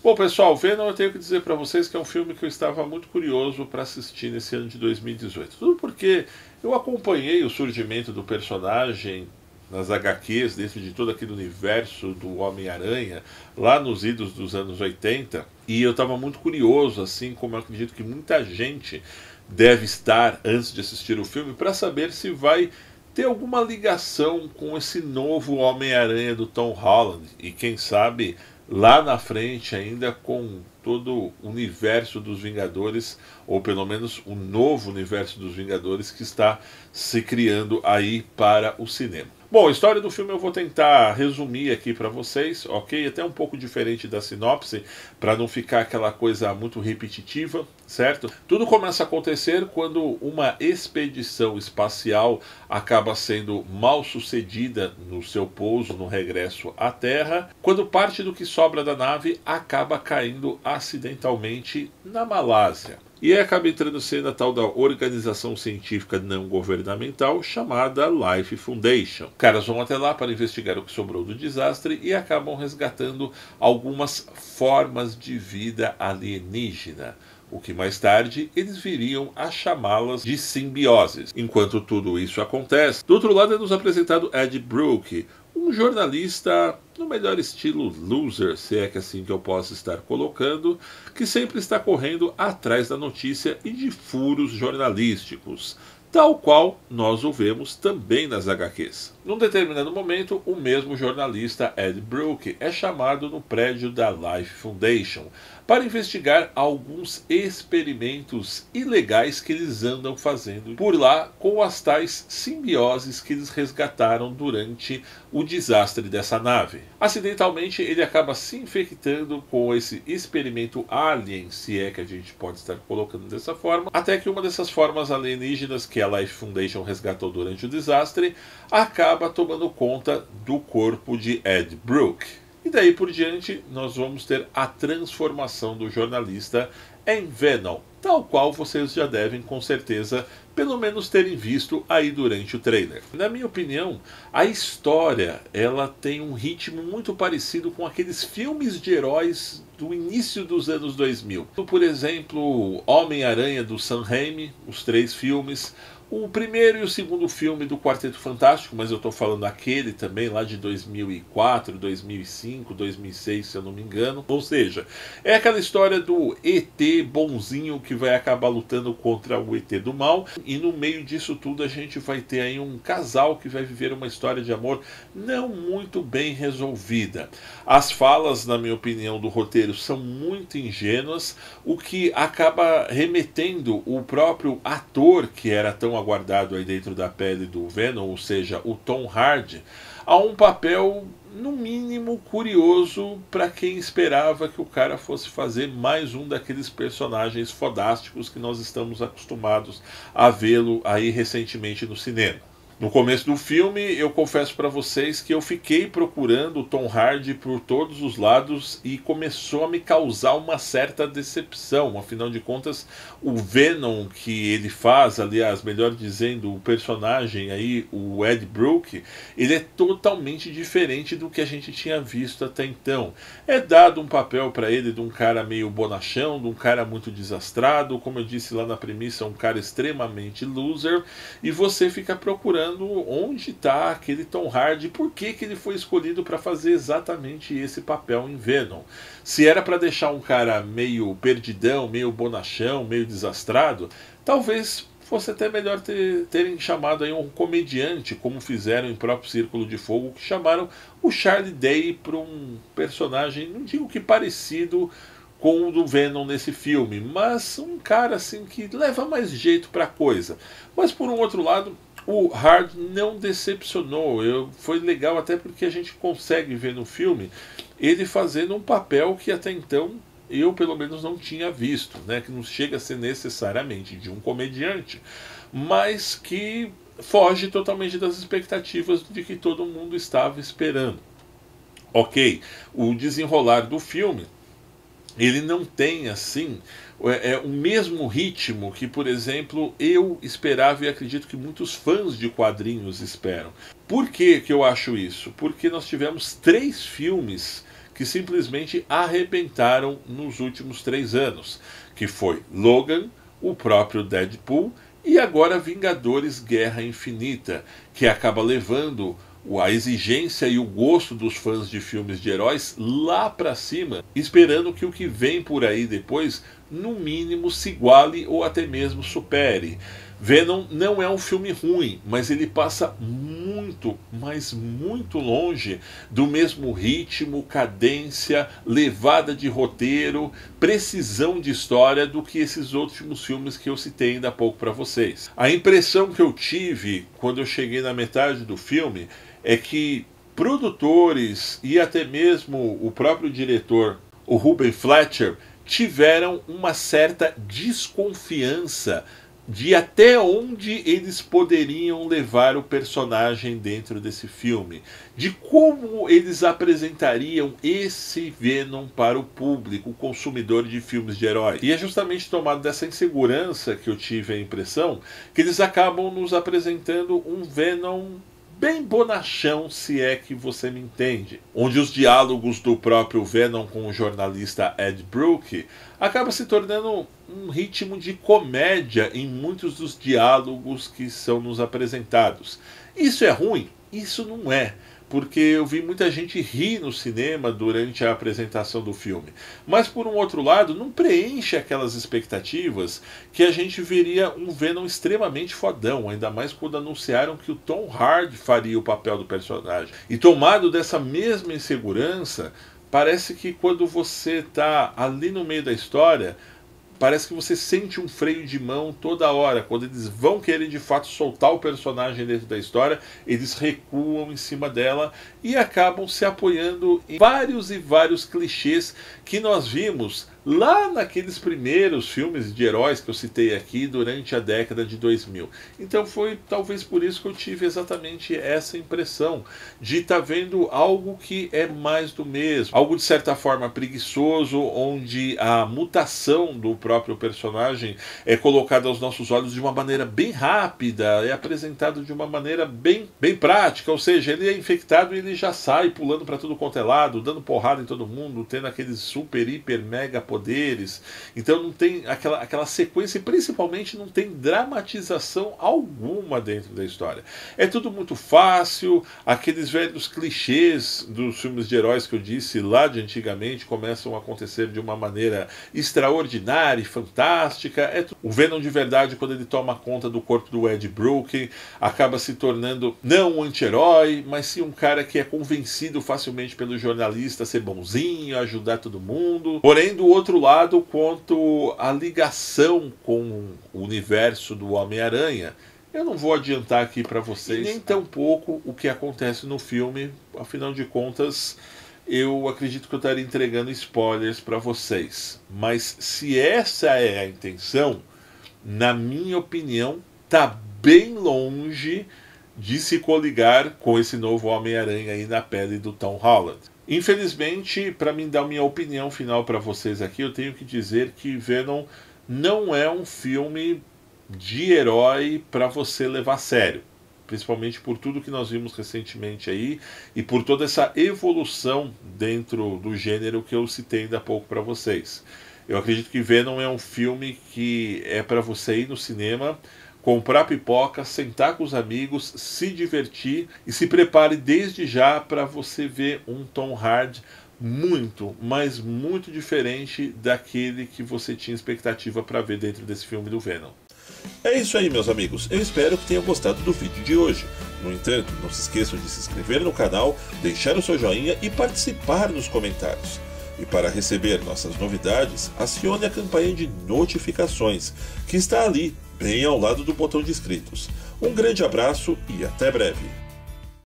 Bom, pessoal, Venom, eu tenho que dizer para vocês que é um filme que eu estava muito curioso para assistir nesse ano de 2018. Tudo porque eu acompanhei o surgimento do personagem nas HQs, dentro de todo aquele universo do Homem-Aranha, lá nos idos dos anos 80, e eu estava muito curioso, assim como eu acredito que muita gente deve estar antes de assistir o filme, para saber se vai ter alguma ligação com esse novo Homem-Aranha do Tom Holland, e quem sabe lá na frente ainda com todo o universo dos Vingadores, ou pelo menos o novo universo dos Vingadores que está se criando aí para o cinema. Bom, a história do filme eu vou tentar resumir aqui para vocês, ok? Até um pouco diferente da sinopse, para não ficar aquela coisa muito repetitiva, certo? Tudo começa a acontecer quando uma expedição espacial acaba sendo mal sucedida no seu pouso, no regresso à Terra, quando parte do que sobra da nave acaba caindo acidentalmente na Malásia. E aí acaba entrando em cena a tal da organização científica não governamental chamada Life Foundation. Os caras vão até lá para investigar o que sobrou do desastre e acabam resgatando algumas formas de vida alienígena, o que mais tarde eles viriam a chamá-las de simbioses. Enquanto tudo isso acontece, do outro lado é nos apresentado Ed Brook, um jornalista no melhor estilo loser, se é que assim que eu posso estar colocando, que sempre está correndo atrás da notícia e de furos jornalísticos, tal qual nós o vemos também nas HQs. Num determinado momento, o mesmo jornalista Ed Brook é chamado no prédio da Life Foundation para investigar alguns experimentos ilegais que eles andam fazendo por lá com as tais simbioses que eles resgataram durante o desastre dessa nave. Acidentalmente, ele acaba se infectando com esse experimento alien, se é que a gente pode estar colocando dessa forma, até que uma dessas formas alienígenas que a Life Foundation resgatou durante o desastre acaba tomando conta do corpo de Ed Brook. E daí por diante nós vamos ter a transformação do jornalista em Venom, tal qual vocês já devem com certeza pelo menos terem visto aí durante o trailer. Na minha opinião, a história ela tem um ritmo muito parecido com aqueles filmes de heróis do início dos anos 2000. Por exemplo, Homem-Aranha do Sam Raimi, os 3 filmes, o primeiro e o segundo filme do Quarteto Fantástico, mas eu estou falando aquele também lá de 2004, 2005, 2006, se eu não me engano. Ou seja, é aquela história do ET bonzinho que vai acabar lutando contra o ET do mal. E no meio disso tudo a gente vai ter aí um casal que vai viver uma história de amor não muito bem resolvida. As falas, na minha opinião, do roteiro são muito ingênuas, o que acaba remetendo o próprio ator que era tão aguardado aí dentro da pele do Venom, ou seja, o Tom Hardy, a um papel no mínimo curioso para quem esperava que o cara fosse fazer mais um daqueles personagens fodásticos que nós estamos acostumados a vê-lo aí recentemente no cinema. No começo do filme, eu confesso para vocês que eu fiquei procurando o Tom Hardy por todos os lados e começou a me causar uma certa decepção. Afinal de contas, o Venom que ele faz, aliás, melhor dizendo, o personagem aí, o Ed Brook, ele é totalmente diferente do que a gente tinha visto até então. É dado um papel para ele de um cara meio bonachão, de um cara muito desastrado, como eu disse lá na premissa, um cara extremamente loser, e você fica procurando onde está aquele Tom Hardy, por que ele foi escolhido para fazer exatamente esse papel em Venom. Se era para deixar um cara meio perdidão, meio bonachão, meio desastrado, talvez fosse até melhor terem chamado aí um comediante, como fizeram em próprio Círculo de Fogo, que chamaram o Charlie Day para um personagem, não digo que parecido com o do Venom nesse filme, mas um cara assim que leva mais jeito para a coisa. Mas por um outro lado, o Hardy não decepcionou. Foi legal até porque a gente consegue ver no filme ele fazendo um papel que até então eu pelo menos não tinha visto, né? Que não chega a ser necessariamente de um comediante, mas que foge totalmente das expectativas de que todo mundo estava esperando. Ok, o desenrolar do filme ele não tem assim o mesmo ritmo que, por exemplo, eu esperava e acredito que muitos fãs de quadrinhos esperam. Por que eu acho isso? Porque nós tivemos 3 filmes que simplesmente arrebentaram nos últimos 3 anos, que foi Logan, o próprio Deadpool e agora Vingadores Guerra Infinita, que acaba levando a exigência e o gosto dos fãs de filmes de heróis lá para cima, esperando que o que vem por aí depois, no mínimo, se iguale ou até mesmo supere. Venom não é um filme ruim, mas ele passa muito, mas muito longe do mesmo ritmo, cadência, levada de roteiro, precisão de história do que esses últimos filmes que eu citei ainda há pouco para vocês. A impressão que eu tive quando eu cheguei na metade do filme é que produtores e até mesmo o próprio diretor, o Ruben Fletcher, tiveram uma certa desconfiança de até onde eles poderiam levar o personagem dentro desse filme, de como eles apresentariam esse Venom para o público, o consumidor de filmes de herói. E é justamente tomado dessa insegurança que eu tive a impressão que eles acabam nos apresentando um Venom bem bonachão, se é que você me entende, onde os diálogos do próprio Venom com o jornalista Ed Brook acaba se tornando um ritmo de comédia em muitos dos diálogos que são nos apresentados. Isso é ruim? Isso não é, porque eu vi muita gente rir no cinema durante a apresentação do filme. Mas, por um outro lado, não preenche aquelas expectativas que a gente veria um Venom extremamente fodão, ainda mais quando anunciaram que o Tom Hardy faria o papel do personagem. E tomado dessa mesma insegurança, parece que quando você está ali no meio da história, parece que você sente um freio de mão toda hora. Quando eles vão querer de fato soltar o personagem dentro da história, eles recuam em cima dela e acabam se apoiando em vários e vários clichês que nós vimos lá naqueles primeiros filmes de heróis que eu citei aqui durante a década de 2000. Então foi talvez por isso que eu tive exatamente essa impressão de estar vendo algo que é mais do mesmo, algo de certa forma preguiçoso, onde a mutação do próprio personagem é colocada aos nossos olhos de uma maneira bem rápida, é apresentado de uma maneira bem prática, ou seja, ele é infectado e ele já sai pulando para tudo quanto é lado, dando porrada em todo mundo, tendo aqueles super, hiper, mega poderes. Então não tem aquela sequência e principalmente não tem dramatização alguma dentro da história. É tudo muito fácil, aqueles velhos clichês dos filmes de heróis que eu disse lá de antigamente começam a acontecer de uma maneira extraordinária e fantástica. O Venom de verdade, quando ele toma conta do corpo do Ed Brook, acaba se tornando não um anti-herói, mas sim um cara que é convencido facilmente pelo jornalista a ser bonzinho, a ajudar todo mundo. Porém, do outro lado, quanto à ligação com o universo do Homem-Aranha, eu não vou adiantar aqui para vocês nem tampouco o que acontece no filme, afinal de contas, eu acredito que eu estaria entregando spoilers para vocês. Mas se essa é a intenção, na minha opinião, tá bem longe de se coligar com esse novo Homem-Aranha aí na pele do Tom Holland. Infelizmente, para mim dar minha opinião final para vocês aqui, eu tenho que dizer que Venom não é um filme de herói para você levar a sério. Principalmente por tudo que nós vimos recentemente aí e por toda essa evolução dentro do gênero que eu citei ainda há pouco para vocês. Eu acredito que Venom é um filme que é para você ir no cinema, comprar pipoca, sentar com os amigos, se divertir e se prepare desde já para você ver um Tom Hardy muito, mas muito diferente daquele que você tinha expectativa para ver dentro desse filme do Venom. É isso aí, meus amigos. Eu espero que tenham gostado do vídeo de hoje. No entanto, não se esqueçam de se inscrever no canal, deixar o seu joinha e participar nos comentários. E para receber nossas novidades, acione a campanha de notificações, que está ali, bem ao lado do botão de inscritos. Um grande abraço e até breve!